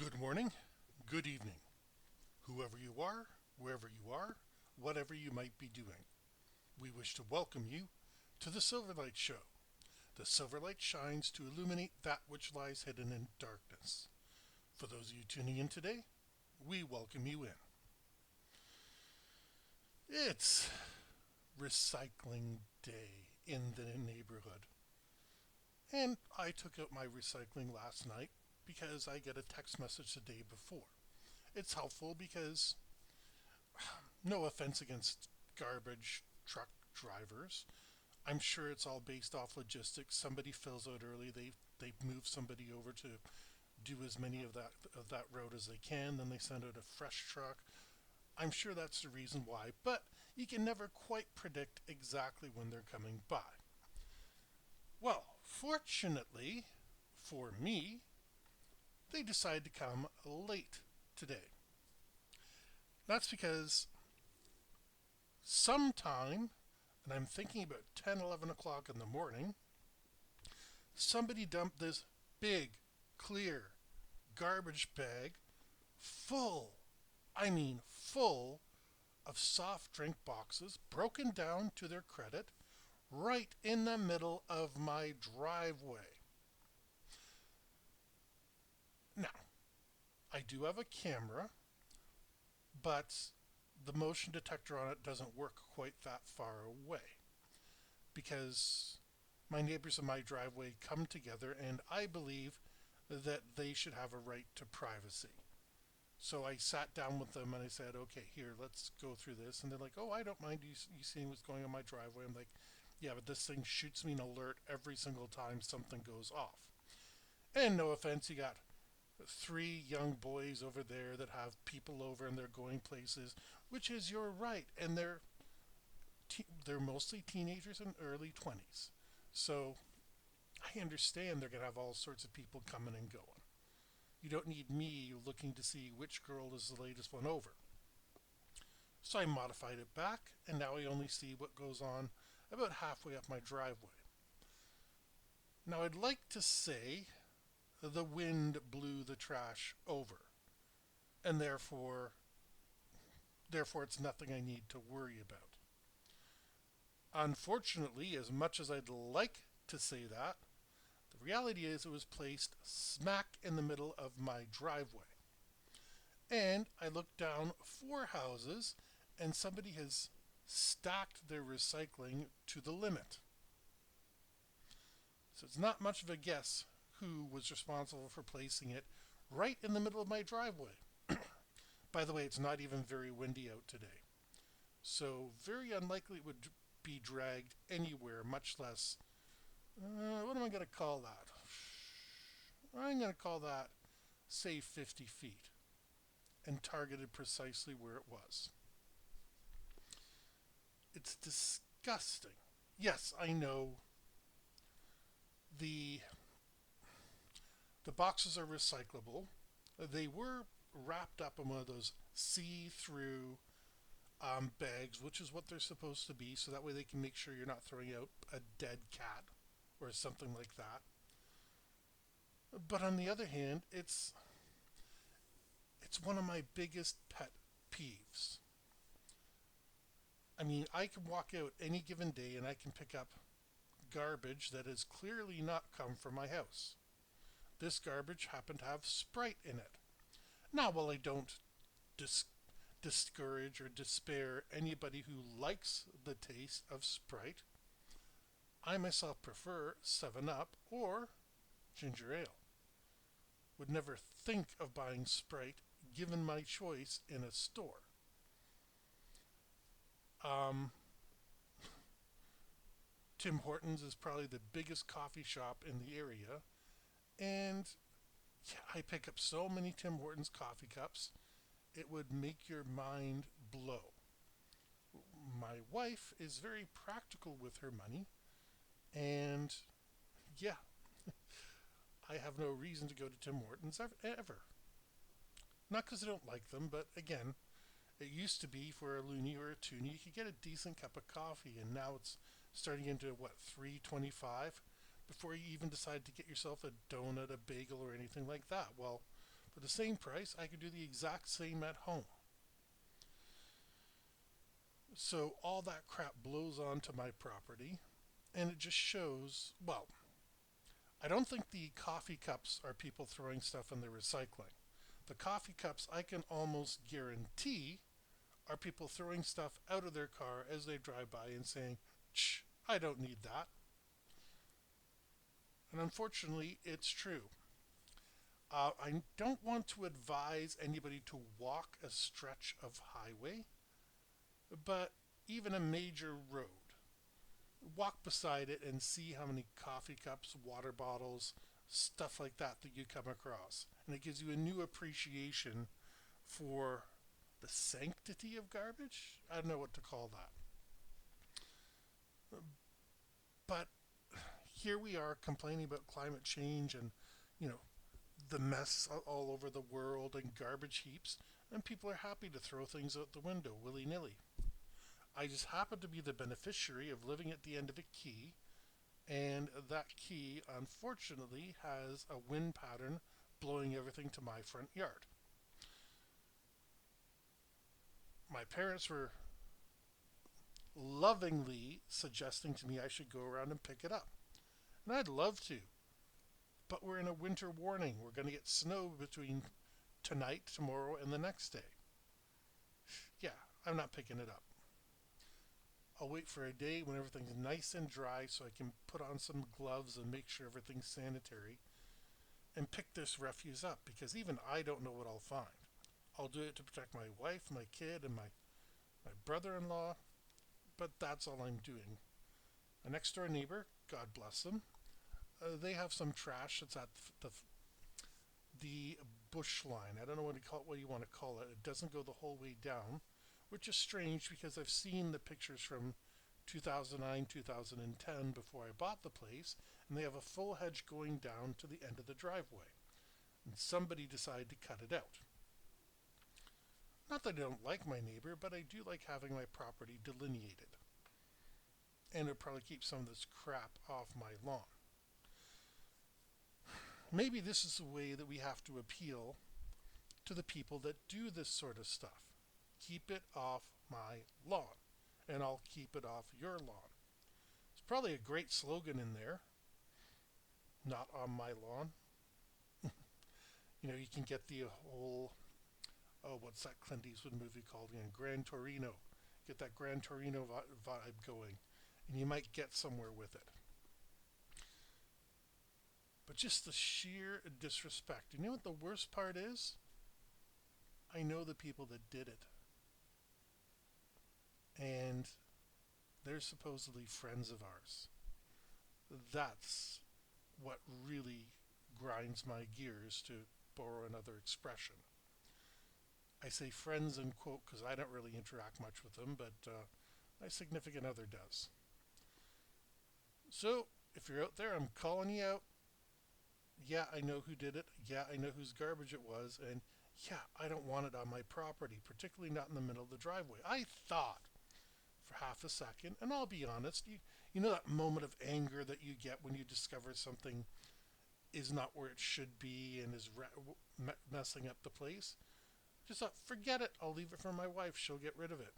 Good morning, good evening, whoever you are, wherever you are, whatever you might be doing. We wish to welcome you to the Silverlight Show. The Silverlight shines to illuminate that which lies hidden in darkness. For those of you tuning in today, we welcome you in. It's recycling day in the neighborhood. And I took out my recycling last night because I get a text message the day before. It's helpful because no offense against garbage truck drivers. I'm sure it's all based off logistics. Somebody fills out early. They move somebody over to do as many of that road as they can. Then they send out a fresh truck. I'm sure that's the reason why. But you can never quite predict exactly when they're coming by. Well, fortunately for me, they decided to come late today. That's because sometime, and I'm thinking about 10, 11 o'clock in the morning, somebody dumped this big, clear garbage bag full, I mean full, of soft drink boxes, broken down to their credit, right in the middle of my driveway. Now, I do have a camera, but the motion detector on it doesn't work quite that far away because my neighbors in my driveway come together and I believe that they should have a right to privacy. So I sat down with them and I said, okay, here, let's go through this. And they're like, oh, I don't mind you seeing what's going on my driveway. I'm like, yeah, but this thing shoots me an alert every single time something goes off. And no offense, you got three young boys over there that have people over and they're going places, which is your right. And they're mostly teenagers in early 20s. So I understand they're going to have all sorts of people coming and going. You don't need me looking to see which girl is the latest one over. So I modified it back, and now I only see what goes on about halfway up my driveway. Now I'd like to say the wind blew the trash over, and therefore it's nothing I need to worry about. Unfortunately, as much as I'd like to say that, the reality is it was placed smack in the middle of my driveway. And I looked down four houses and somebody has stacked their recycling to the limit. So it's not much of a guess who was responsible for placing it right in the middle of my driveway. By the way, it's not even very windy out today. So very unlikely it would be dragged anywhere, much less, what am I going to call that? I'm going to call that, say, 50 feet, and targeted precisely where it was. It's disgusting. Yes, I know the the boxes are recyclable. They were wrapped up in one of those see-through bags, which is what they're supposed to be, so that way they can make sure you're not throwing out a dead cat or something like that. But on the other hand, it's one of my biggest pet peeves. I mean, I can walk out any given day and I can pick up garbage that has clearly not come from my house. This garbage happened to have Sprite in it. Now, while I don't dis- discourage or despair anybody who likes the taste of Sprite, I myself prefer 7 Up or ginger ale. Would never think of buying Sprite given my choice in a store. Um, Tim Hortons is probably the biggest coffee shop in the area, and yeah, I pick up so many Tim Hortons coffee cups, it would make your mind blow. My wife is very practical with her money, and yeah, I have no reason to go to Tim Hortons ever. Not because I don't like them, but again, it used to be for a loony or a toonie you could get a decent cup of coffee, and now it's starting into what, 3.25 before you even decide to get yourself a donut, a bagel, or anything like that. Well, For the same price, I could do the exact same at home. So all that crap blows onto my property, and it just shows, well, I don't think the coffee cups are people throwing stuff in the recycling. The coffee cups, I can almost guarantee, are people throwing stuff out of their car as they drive by and saying, Shh, I don't need that. And unfortunately, it's true. I don't want to advise anybody to walk a stretch of highway, but even a major road. Walk beside it and see how many coffee cups, water bottles, stuff like that that you come across. And it gives you a new appreciation for the sanctity of garbage. I don't know what to call that. But here we are complaining about climate change and, you know, the mess all over the world and garbage heaps, and people are happy to throw things out the window willy nilly. I just happen to be the beneficiary of living at the end of a key, and that key unfortunately has a wind pattern blowing everything to my front yard. My parents were lovingly suggesting to me I should go around and pick it up. And I'd love to, but we're in a winter warning. We're going to get snow between tonight, tomorrow, and the next day. Yeah, I'm not picking it up. I'll wait for a day when everything's nice and dry so I can put on some gloves and make sure everything's sanitary and pick this refuse up because even I don't know what I'll find. I'll do it to protect my wife, my kid, and my brother in law, but that's all I'm doing. My next door neighbor, God bless them, they have some trash that's at the bush line. I don't know what you want to call it. It doesn't go the whole way down, which is strange because I've seen the pictures from 2009, 2010 before I bought the place, and they have a full hedge going down to the end of the driveway. And somebody decided to cut it out. Not that I don't like my neighbor, but I do like having my property delineated. And it'll probably keep some of this crap off my lawn. Maybe this is the way that we have to appeal to the people that do this sort of stuff. Keep it off my lawn, and I'll keep it off your lawn. It's probably a great slogan in there. Not on my lawn. You can get the whole, oh, what's that Clint Eastwood movie called again? Gran Torino. Get that Gran Torino vibe going, and you might get somewhere with it. But just the sheer disrespect. You know what the worst part is? I know the people that did it. And they're supposedly friends of ours. That's what really grinds my gears, to borrow another expression. I say friends in quote because I don't really interact much with them, but my significant other does. So, if you're out there, I'm calling you out. Yeah, I know who did it. Yeah, I know whose garbage it was. And yeah, I don't want it on my property, particularly not in the middle of the driveway. I thought for half a second, and I'll be honest, you know that moment of anger that you get when you discover something is not where it should be and is messing up the place? Just thought, forget it. I'll leave it for my wife. She'll get rid of it.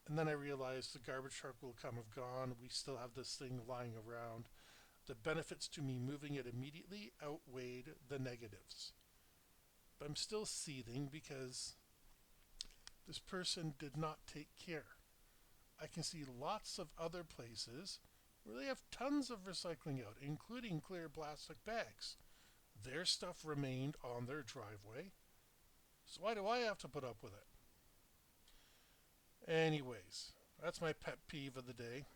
And then I realized the garbage truck will come have gone. We still have this thing lying around. The benefits to me moving it immediately outweighed the negatives. But I'm still seething because this person did not take care. I can see lots of other places where they have tons of recycling out, including clear plastic bags. Their stuff remained on their driveway. So why do I have to put up with it? Anyways, that's my pet peeve of the day.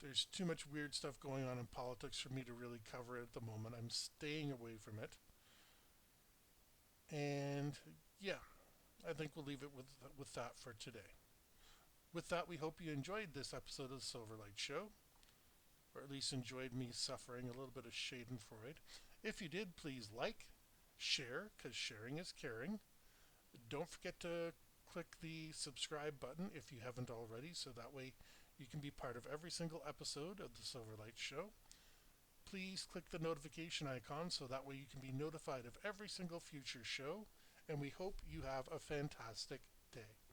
There's too much weird stuff going on in politics for me to really cover it at the moment. I'm staying away from it. And yeah, I think we'll leave it with that for today. With that, we hope you enjoyed this episode of the Silverlight Show, or at least enjoyed me suffering a little bit of schadenfreude. If you did, please like, share, because sharing is caring. Don't forget to click the subscribe button if you haven't already, so that way you can be part of every single episode of the Silverlight Show. Please click the notification icon so that way you can be notified of every single future show. And we hope you have a fantastic day.